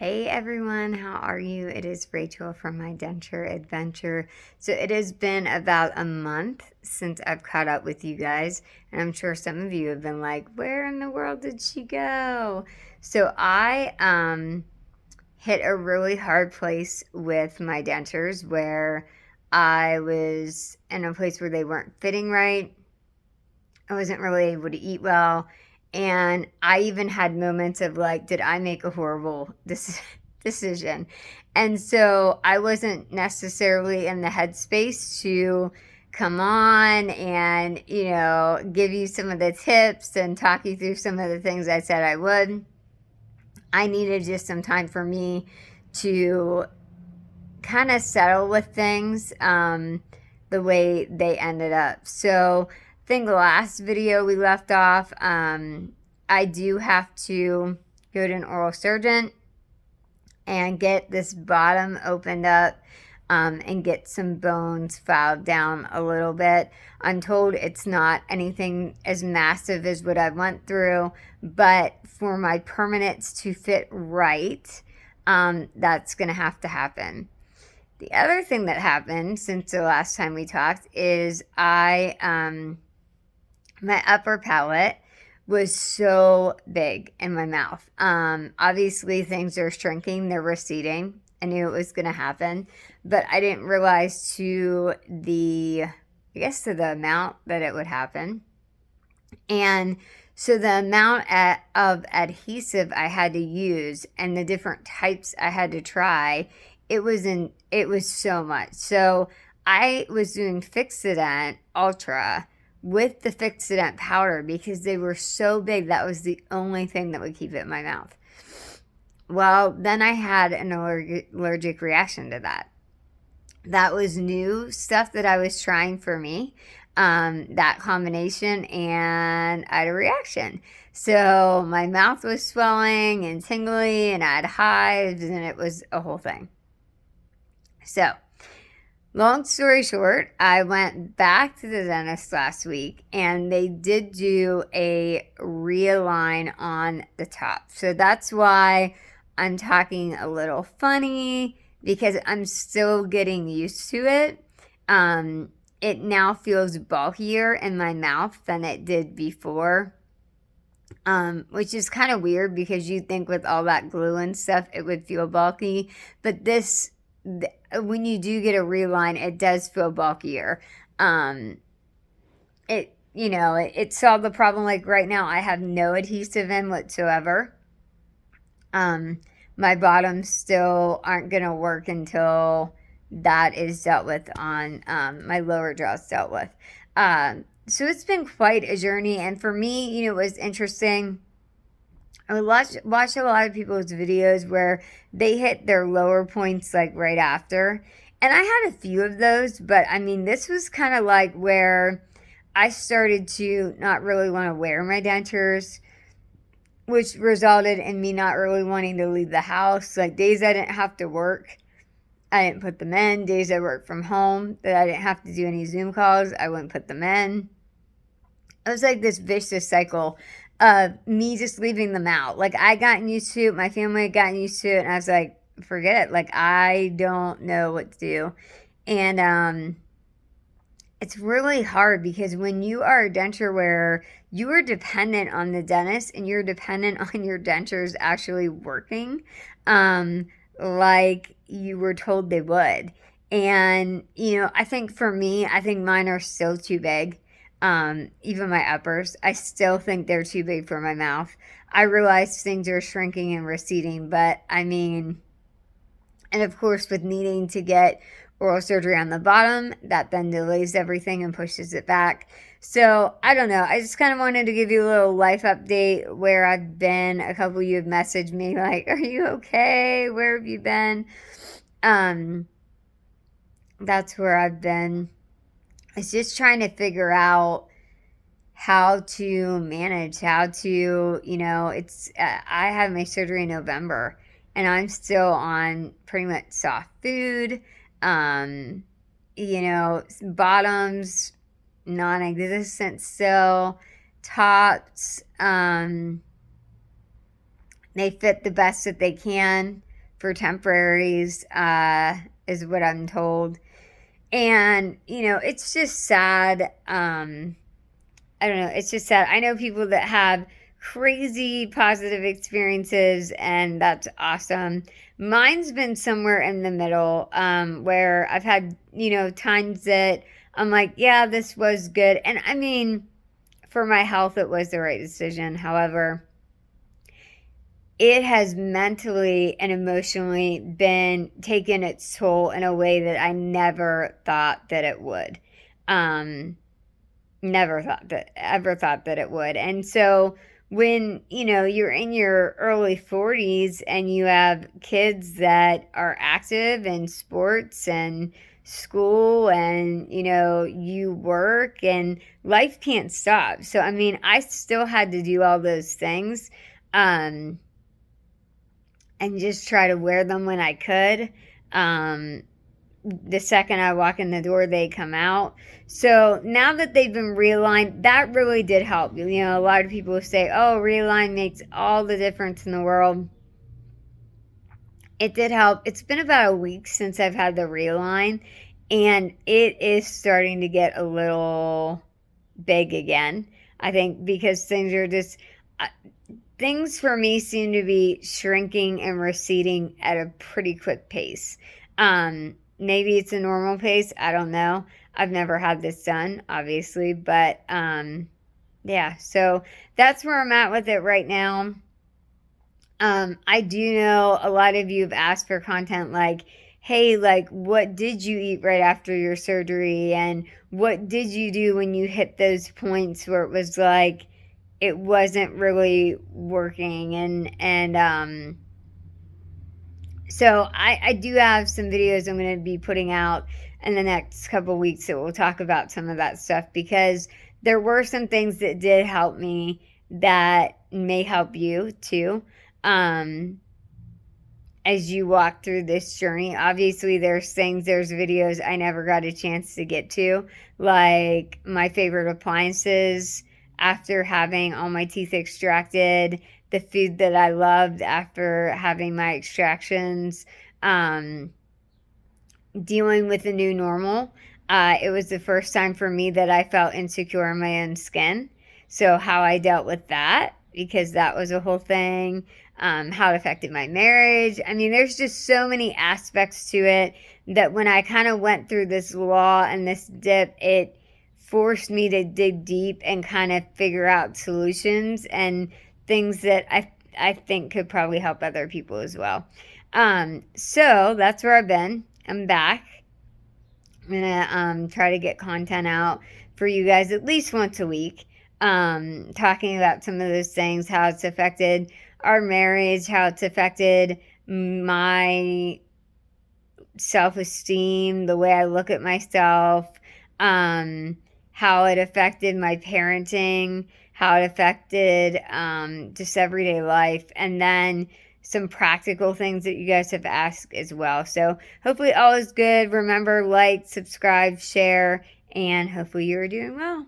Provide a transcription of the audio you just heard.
Hey everyone, how are you? It is Rachel from my Denture Adventure. So it has been about a month since I've caught up with you guys, and I'm sure some of you have been like, where in the world did she go? So I hit a really hard place with my dentures where I was in a place where they weren't fitting right. I wasn't really able to eat well. And I even had moments of like, did I make a horrible decision? And so I wasn't necessarily in the headspace to come on and, give you some of the tips and talk you through some of the things I said I would. I needed just some time for me to kind of settle with things the way they ended up. So I think the last video we left off, I do have to go to an oral surgeon and get this bottom opened up and get some bones filed down a little bit. I'm told it's not anything as massive as what I went through, but for my permanents to fit right, that's going to have to happen. The other thing that happened since the last time we talked is my upper palate was so big in my mouth. Obviously things are shrinking, they're receding. I knew it was going to happen, but I didn't realize to the amount that it would happen. And so the amount of adhesive I had to use and the different types I had to try, it was so much. So I was doing Fixodent Ultra with the Fixodent powder because they were so big. That was the only thing that would keep it in my mouth. Well, then I had an allergic reaction to that. That was new stuff that I was trying for me, that combination, and I had a reaction. So my mouth was swelling and tingly, and I had hives, and it was a whole thing. So, long story short, I went back to the dentist last week, and they did do a realign on the top. So that's why I'm talking a little funny, because I'm still getting used to it. It now feels bulkier in my mouth than it did before, which is kind of weird because you think with all that glue and stuff it would feel bulky. But when you do get a reline, it does feel bulkier. It solved the problem. Like right now, I have no adhesive in whatsoever. My bottoms still aren't going to work until that is dealt with on my lower jaw's dealt with. So it's been quite a journey. And for me, it was interesting. I would watch a lot of people's videos where they hit their lower points like right after. And I had a few of those, but I mean, this was kind of like where I started to not really want to wear my dentures, which resulted in me not really wanting to leave the house. Like days I didn't have to work, I didn't put them in. Days I worked from home that I didn't have to do any Zoom calls, I wouldn't put them in. It was like this vicious cycle of me just leaving them out. Like I gotten used to it, my family had gotten used to it, and I was like, forget it. Like I don't know what to do. And it's really hard because when you are a denture wearer, you are dependent on the dentist and you're dependent on your dentures actually working, like you were told they would. And, I think for me, I think mine are still too big. Even my uppers, I still think they're too big for my mouth. I realize things are shrinking and receding, but I mean, and of course, with needing to get oral surgery on the bottom, that then delays everything and pushes it back. So I don't know. I just kind of wanted to give you a little life update where I've been. A couple of you have messaged me like, "Are you okay? Where have you been?" That's where I've been. It's just trying to figure out how to manage, I have my surgery in November and I'm still on pretty much soft food, bottoms, non-existent still, tops, they fit the best that they can. for temporaries, is what I'm told. And, it's just sad. I don't know. It's just sad. I know people that have crazy positive experiences, and that's awesome. Mine's been somewhere in the middle, where I've had, times that I'm like, yeah, this was good. And I mean, for my health, it was the right decision. However, it has mentally and emotionally been taken its toll in a way that I never thought that it would. Um, ever thought that it would. And so when, you're in your early 40s and you have kids that are active in sports and school and, you work and life can't stop. So, I mean, I still had to do all those things. And just try to wear them when I could. The second I walk in the door, they come out. So now that they've been realigned, that really did help. A lot of people say, oh, realign makes all the difference in the world. It did help. It's been about a week since I've had the realign, and it is starting to get a little big again. I think because things are just, things for me seem to be shrinking and receding at a pretty quick pace. Maybe it's a normal pace. I don't know. I've never had this done, obviously, but yeah. So that's where I'm at with it right now. I do know a lot of you have asked for content like, hey, like, what did you eat right after your surgery? And what did you do when you hit those points where it was like, it wasn't really working? And so I do have some videos I'm going to be putting out in the next couple weeks that will talk about some of that stuff, because there were some things that did help me that may help you too. As you walk through this journey, obviously there's videos I never got a chance to get to, like my favorite appliances after having all my teeth extracted, the food that I loved after having my extractions, dealing with the new normal. It was the first time for me that I felt insecure in my own skin. So how I dealt with that, because that was a whole thing. How it affected my marriage. I mean, there's just so many aspects to it that when I kind of went through this law and this dip, it forced me to dig deep and kind of figure out solutions and things that I think could probably help other people as well. So that's where I've been. I'm back. I'm gonna try to get content out for you guys at least once a week, talking about some of those things, how it's affected our marriage, how it's affected my self-esteem, the way I look at myself, how it affected my parenting, how it affected just everyday life, and then some practical things that you guys have asked as well. So hopefully all is good. Remember, like, subscribe, share, and hopefully you're doing well.